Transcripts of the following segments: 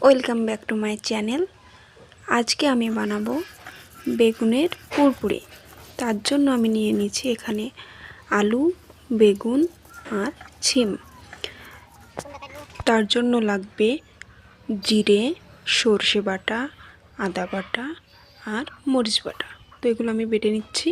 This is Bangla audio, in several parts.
Welcome back to my channel. আজকে আমি বানাবো বেগুনের পুরপুরি। তার জন্য আমি নিয়ে নিচ্ছি এখানে আলু, বেগুন আর ছিম। তার জন্য লাগবে জিরে, সর্ষে বাটা, আদা বাটা আর মরিচ বাটা। তো এগুলো আমি বেটে নিচ্ছি।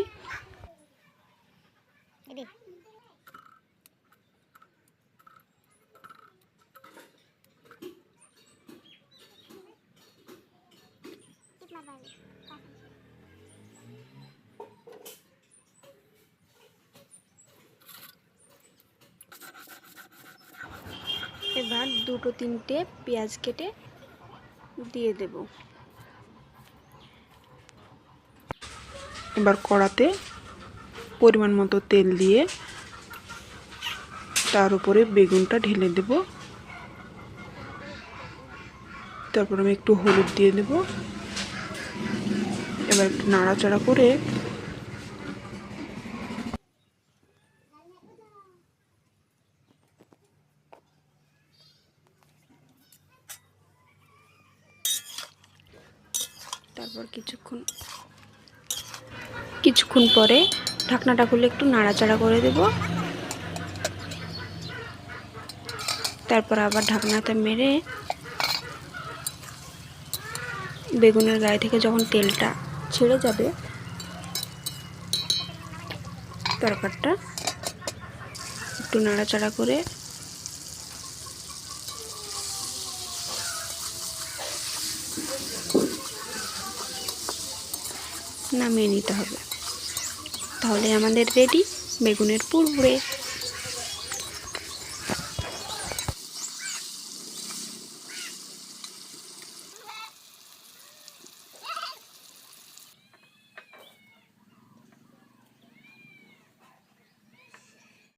এবার দুটো তিনটে পেঁয়াজ কেটে দিয়ে দেব। এবার কড়াতে পরিমাণ মতো তেল দিয়ে তার উপরে বেগুনটা ঢেলে দেব। তারপর আমি একটু হলুদ দিয়ে দেব। এবার একটু নাড়াচাড়া করে তারপর কিছুক্ষণ পরে ঢাকনাটা খুলে একটু নাড়াচাড়া করে দেব। তারপর আবার ঢাকনাটা মেরে বেগুনের গায়ে থেকে যখন তেলটা ছেড়ে যাবে, তরকারিটা একটু নাড়াচাড়া করে নামিয়ে নিতে হবে। তাহলে আমাদের রেডি বেগুনের পুরপুরি।